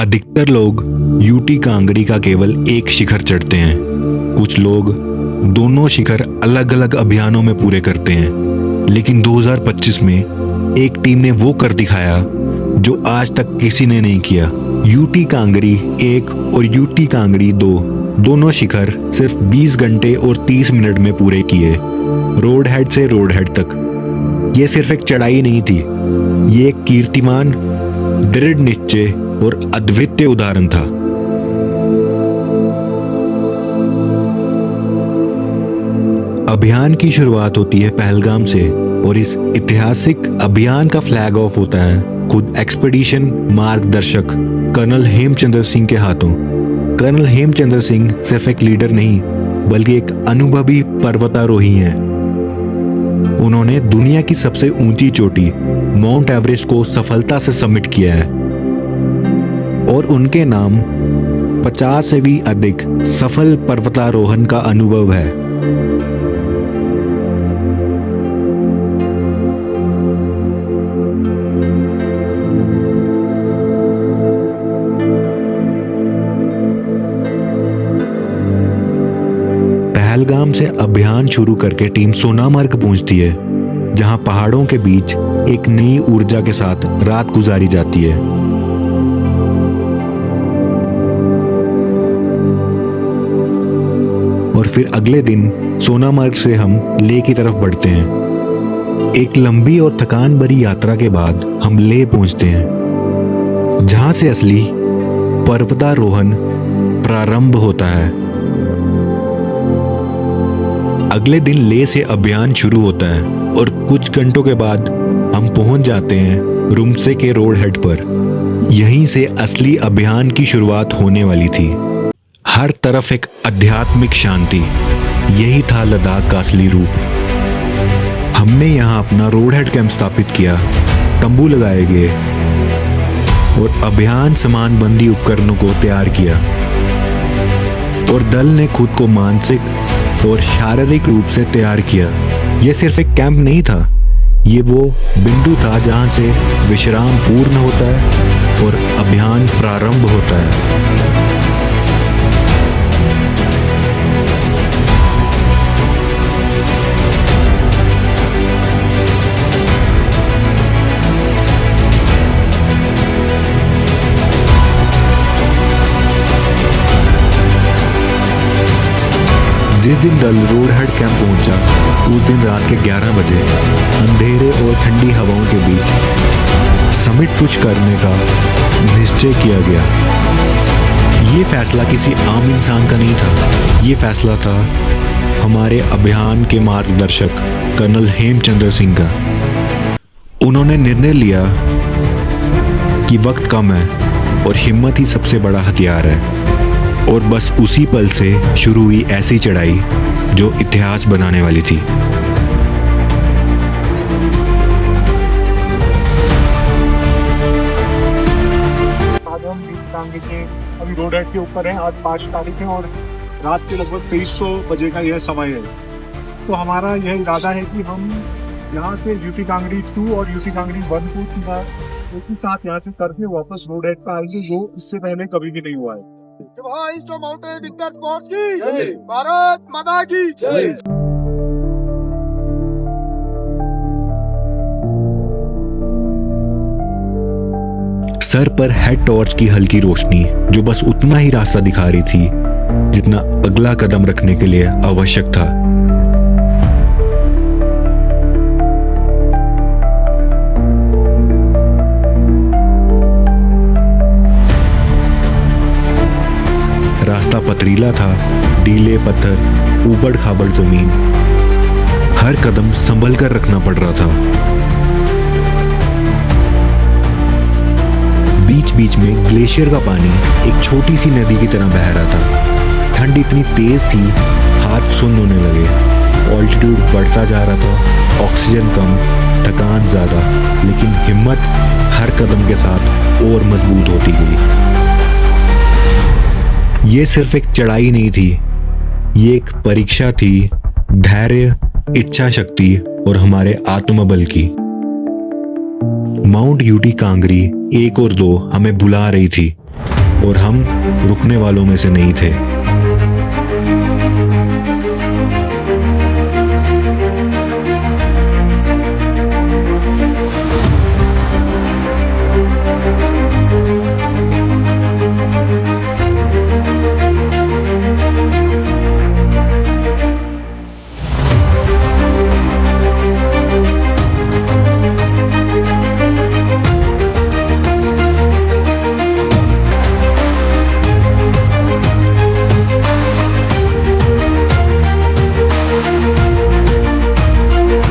अधिकतर लोग यूटी कांगड़ी का केवल एक शिखर चढ़ते हैं। कुछ लोग दोनों शिखर अलग अलग अभियानों में पूरे करते हैं, लेकिन 2025 में एक टीम ने वो कर दिखाया जो आज तक किसी ने नहीं किया। यूटी कांगड़ी 1 और यूटी कांगड़ी 2 दोनों शिखर सिर्फ 20 घंटे और 30 मिनट में पूरे किए, रोड हेड से रोड हेड तक। ये सिर्फ एक चढ़ाई नहीं थी, ये एक कीर्तिमान, दृढ़ निश्चय और अद्वितीय उदाहरण था। अभियान की शुरुआत होती है पहलगाम से और इस ऐतिहासिक अभियान का फ्लैग ऑफ होता है खुद एक्सपीडिशन मार्गदर्शक कर्नल हेमचंद्र सिंह के हाथों। कर्नल हेमचंद्र सिंह सिर्फ एक लीडर नहीं, बल्कि एक अनुभवी पर्वतारोही हैं। उन्होंने दुनिया की सबसे ऊंची चोटी माउंट एवरेस्ट को सफलता से सबमिट किया है और उनके नाम 50 से भी अधिक सफल पर्वतारोहण का अनुभव है। पहलगाम से अभियान शुरू करके टीम सोनामार्ग पहुंचती है, जहां पहाड़ों के बीच एक नई ऊर्जा के साथ रात गुजारी जाती है। और फिर अगले दिन सोनामार्ग से हम लेह की तरफ बढ़ते हैं। एक लंबी और थकान भरी यात्रा के बाद हम लेह पहुंचते हैं, जहां से असली पर्वतारोहण प्रारंभ होता है। अगले दिन लेह से अभियान शुरू होता है और कुछ घंटों के बाद हम पहुंच जाते हैं रुमसे के रोड हेड पर। यहीं से असली अभियान की शुरुआत होने वाली थी। हर तरफ एक आध्यात्मिक शांति, यही था लद्दाख का असली रूप। हमने यहाँ अपना रोड हेड कैंप स्थापित किया, तंबू लगाए गए और अभियान सामानबंदी उपकरणों को तैयार किया। और दल ने खुद को मानसिक और शारीरिक रूप से तैयार किया। यह सिर्फ एक कैंप नहीं था, ये वो बिंदु था जहां से विश्राम पूर्ण होता है और अभियान प्रारंभ होता है। जिस दिन दल रोड हेड कैंप पहुंचा, उस दिन रात के 11 बजे अंधेरे और ठंडी हवाओं के बीच समिट पुश करने का निश्चय किया गया। ये फैसला किसी आम इंसान का नहीं था, ये फैसला था हमारे अभियान के मार्गदर्शक कर्नल हेमचंद्र सिंह का। उन्होंने निर्णय लिया कि वक्त कम है और हिम्मत ही सबसे बड़ा हथियार है। और बस उसी पल से शुरू हुई ऐसी चढ़ाई जो इतिहास बनाने वाली थी। आज हम कांगड़ी के अभी रोड हेड के ऊपर हैं। आज 5 तारीख है और रात के लगभग 2300 बजे का यह समय है। तो हमारा यह इरादा है कि हम यहाँ से यूटी कांगड़ी 2 और यूटी कांगड़ी 1 को सीधा एक ही साथ यहाँ से करके वापस रोड हेड पर आएंगे, जो इससे पहले कभी भी नहीं हुआ है। माउंटेन विंटर स्पोर्ट्स की भारत माता की जय। सर पर हेड टॉर्च की हल्की रोशनी जो बस उतना ही रास्ता दिखा रही थी जितना अगला कदम रखने के लिए आवश्यक था। रास्ता पथरीला था, ढीले पत्थर, ऊबड़ खाबड़ जमीन, हर कदम संभल कर रखना पड़ रहा था। बीच बीच में ग्लेशियर का पानी एक छोटी सी नदी की तरह बह रहा था। ठंड इतनी तेज थी, हाथ सुन्न होने लगे। ऑल्टीट्यूड बढ़ता जा रहा था, ऑक्सीजन कम, थकान ज्यादा, लेकिन हिम्मत हर कदम के साथ और मजबूत होती गई। ये सिर्फ एक चढ़ाई नहीं थी, ये एक परीक्षा थी धैर्य, इच्छा शक्ति और हमारे आत्मबल की। माउंट यूटी कांगड़ी 1 और 2 हमें बुला रही थी, और हम रुकने वालों में से नहीं थे।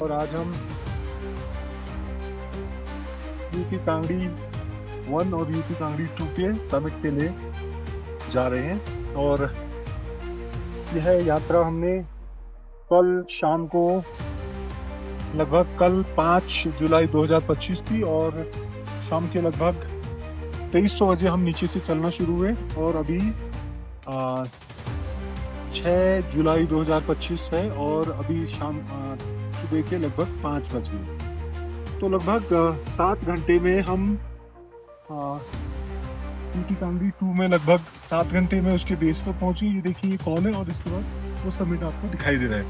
और आज हम यूटी कांगड़ी 1 और यूटी कांगड़ी 2 के समिट के लिए जा रहे हैं। और यह यात्रा हमने कल शाम को लगभग कल 5 जुलाई 2025 थी और शाम के लगभग 2300 बजे हम नीचे से चलना शुरू हुए और अभी 6 जुलाई 2025 है और अभी शाम सुबह के लगभग 5 बजे। तो लगभग 7 घंटे में हम यूटी कांगड़ी 2 में लगभग 7 घंटे में उसके बेस पर पहुंचे। ये देखिए ये कौन है और इसके बाद वो समिट आपको दिखाई दे रहा है।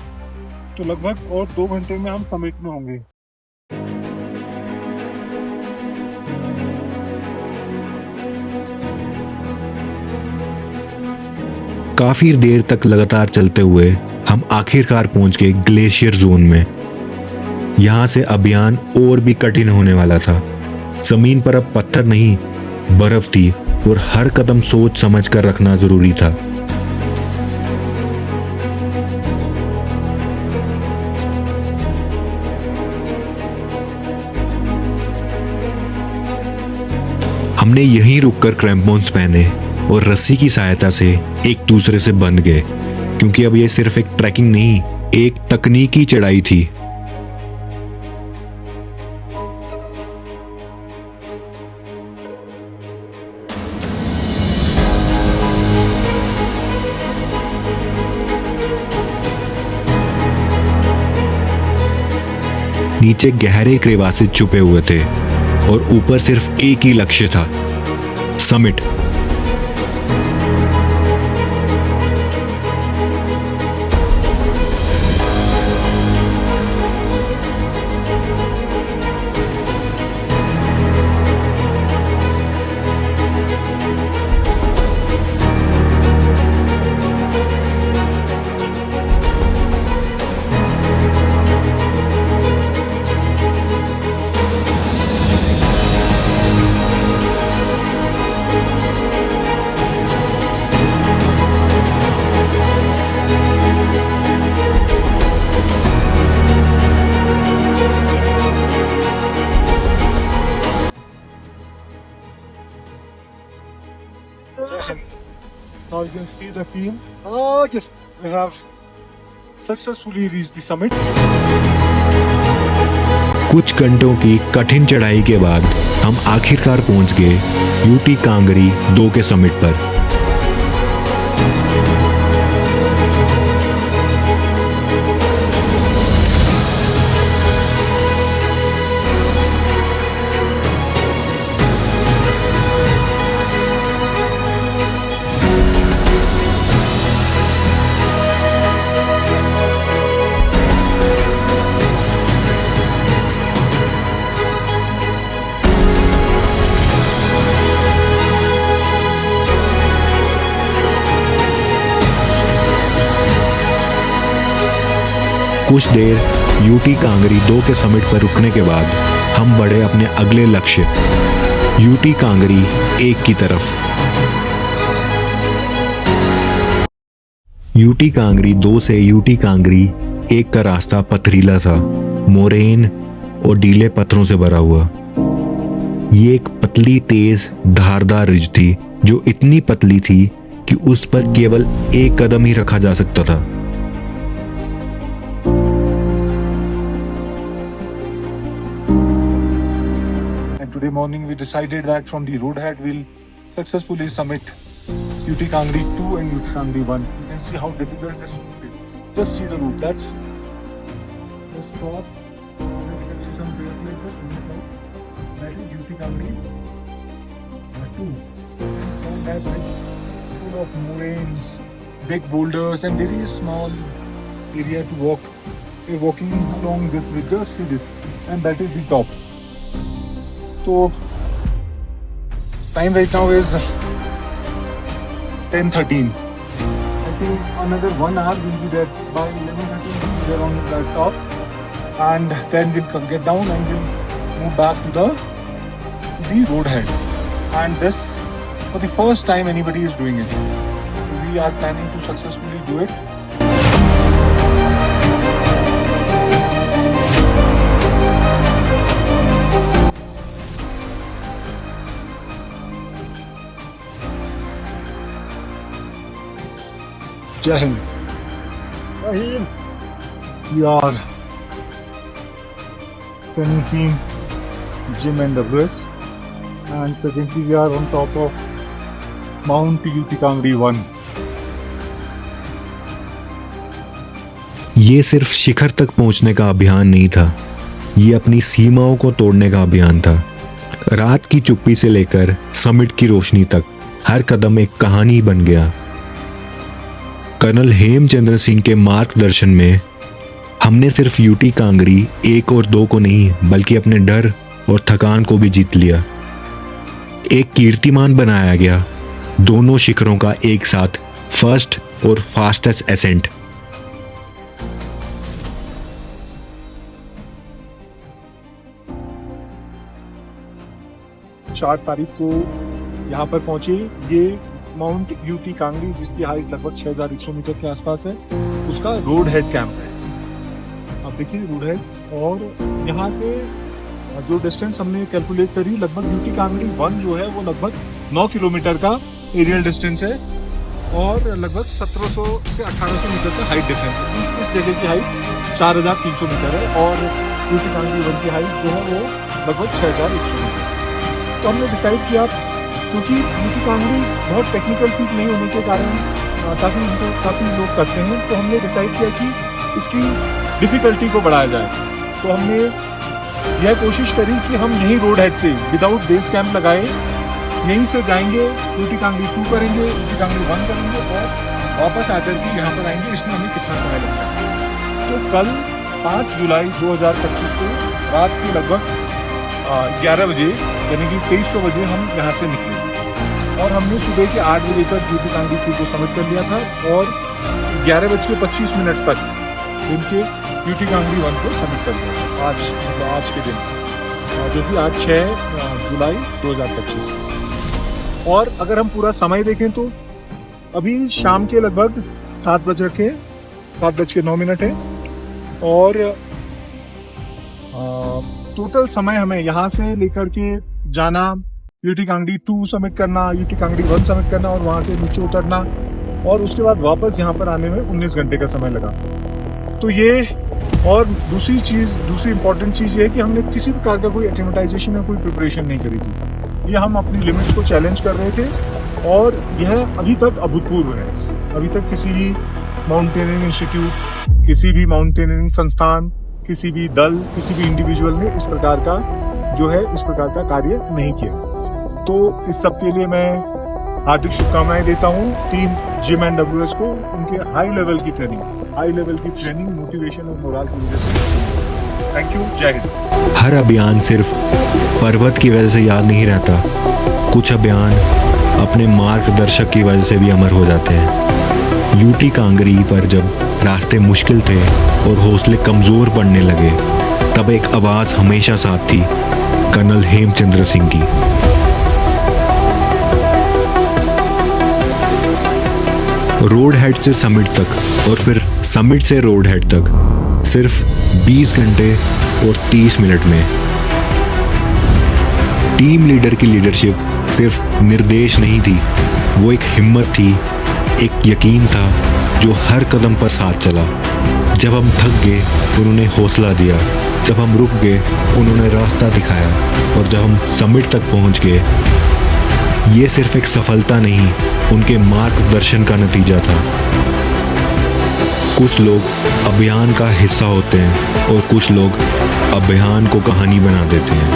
तो लगभग और 2 घंटे में हम समिट में होंगे। काफी देर तक लगातार चलते हुए हम आखिरकार पहुंच गए ग्लेशियर जोन में। यहाँ से अभियान और भी कठिन होने वाला था। जमीन पर अब पत्थर नहीं बर्फ थी और हर कदम सोच समझ कर रखना जरूरी था। हमने यहीं रुककर क्रैम्पॉन्स पहने और रस्सी की सहायता से एक दूसरे से बंध गए, क्योंकि अब यह सिर्फ एक ट्रैकिंग नहीं, एक तकनीकी चढ़ाई थी। नीचे गहरे क्रेवासे छुपे हुए थे और ऊपर सिर्फ एक ही लक्ष्य था, summit. Now you can see the team. Oh, yes, we have successfully reached the summit. कुछ घंटों की कठिन चढ़ाई के बाद हम आखिरकार पहुंच गए यूटी कांगड़ी 2 के समिट पर। कुछ देर यूटी कांगड़ी 2 के समिट पर रुकने के बाद हम बढ़े अपने अगले लक्ष्य यूटी कांगड़ी 1 की तरफ। यूटी कांगड़ी 2 से यूटी कांगड़ी 1 का रास्ता पथरीला था, मोरेन और ढीले पत्थरों से भरा हुआ। ये एक पतली तेज धारदार रिज थी जो इतनी पतली थी कि उस पर केवल एक कदम ही रखा जा सकता था। Today morning we decided that from the roadhead we'll successfully summit UT Kangri 2 and UT Kangri 1. You can see how difficult this route is. Just see the route. That's the stop. As you can see some bare flavors. That is UT Kangri 2. And from has like full of moraines, big boulders, and very small area to walk. We're walking along this with just see this, and that is the top. So time right now is 10:13. I think another 1 hour will be there. By 11:30 we'll be there on the top, and then we'll get down and we'll move back to the road head. And this for the first time anybody is doing it. We are planning to successfully do it. Jai Hind. Jai Hind. We are Team Jim and WS, and presently we are on top of Mount UT Kangri 1. ये सिर्फ शिखर तक पहुंचने का अभियान नहीं था, ये अपनी सीमाओं को तोड़ने का अभियान था। रात की चुप्पी से लेकर समिट की रोशनी तक हर कदम एक कहानी बन गया। कर्नल हेमचंद्र सिंह के मार्गदर्शन में हमने सिर्फ यूटी कांगरी 1 और 2 को नहीं बल्कि अपने डर और थकान को भी जीत लिया। एक कीर्तिमान बनाया गया दोनों शिखरों का एक साथ फर्स्ट और फास्टेस्ट एसेंट। चार तारीख को यहाँ पर पहुंचे। ये माउंट यूटी कांगरी जिसकी हाइट लगभग 6100 मीटर के आसपास है, उसका रोड हेड कैंप है। आप देखिए रोड हेड, और यहाँ से जो डिस्टेंस हमने कैलकुलेट करी लगभग यूटी कांगरी 1 जो है वो लगभग 9 किलोमीटर का एरियल डिस्टेंस है और लगभग 1700 से 1800 मीटर का हाइट डिफरेंस है। इस जगह की हाइट 4300 मीटर है और यूटी कांगरी 1 की हाइट जो है वो लगभग 6100 मीटर। तो हमने डिसाइड किया, क्योंकि यूटी कांगरी बहुत टेक्निकल फीट नहीं होने के कारण काफ़ी लोग करते हैं, तो हमने डिसाइड किया कि इसकी डिफ़िकल्टी को बढ़ाया जाए। तो हमने यह कोशिश करी कि हम यहीं रोड हेड से विदाउट बेस कैंप लगाए यहीं से जाएंगे, यूटी कांगरी 2 करेंगे, यूटी कांगरी 1 करेंगे और वापस आकर के यहाँ पर आएंगे। इसमें हमें कितना समय लगता है। तो कल 5 जुलाई 2025 को रात के लगभग 11 बजे यानी कि 2300 बजे हम यहाँ से निकले और हमने सुबह के 8 बजे तक यूटी कांगरी 2 को सबमिट कर लिया था और 11:25 तक इनके यूटी कांगरी 1 को सबमिट कर दिया आज के दिन, जो कि आज 6 जुलाई 2025। और अगर हम पूरा समय देखें तो अभी शाम के लगभग 7:09 है और टोटल समय हमें यहाँ से लेकर के जाना, यूटी कांगरी 2 सबमिट करना, यूटी कांगरी 1 सबमिट करना और वहाँ से नीचे उतरना और उसके बाद वापस यहाँ पर आने में 19 घंटे का समय लगा। तो ये, और दूसरी इंपॉर्टेंट चीज़ ये है कि हमने किसी प्रकार का कोई एक्लिमेटाइजेशन या कोई प्रिपरेशन नहीं करी थी। ये हम अपनी लिमिट्स को चैलेंज कर रहे थे और यह अभी तक अभूतपूर्व है। अभी तक किसी भी माउंटेनियरिंग इंस्टीट्यूट, किसी भी माउंटेनियरिंग संस्थान, किसी भी दल, किसी भी इंडिविजुअल ने इस प्रकार का कार्य नहीं किया। तो इस सब के लिए मैं हार्दिक शुभकामनाएं देता हूं टीम जिम एंड WS को, उनके हाई लेवल की ट्रेनिंग, मोटिवेशन और मोरल की वजह से। Thank you. जय हिंद। हर अभियान सिर्फ पर्वत की वजह से याद नहीं रहता, कुछ अभियान अपने मार्गदर्शक की वजह से भी अमर हो जाते हैं। यूटी कांगरी पर जब रास्ते मुश्किल थे और हौसले कमजोर पड़ने लगे, तब एक आवाज हमेशा साथ थी, कर्नल हेमचंद्र सिंह की। रोड हेड से समिट तक और फिर समिट से रोड हेड तक सिर्फ 20 घंटे और 30 मिनट में। टीम लीडर की लीडरशिप सिर्फ निर्देश नहीं थी, वो एक हिम्मत थी, एक यकीन था जो हर कदम पर साथ चला। जब हम थक गए उन्होंने हौसला दिया, जब हम रुक गए उन्होंने रास्ता दिखाया और जब हम समिट तक पहुंच गए, ये सिर्फ एक सफलता नहीं, उनके मार्गदर्शन का नतीजा था। कुछ लोग अभियान का हिस्सा होते हैं और कुछ लोग अभियान को कहानी बना देते हैं।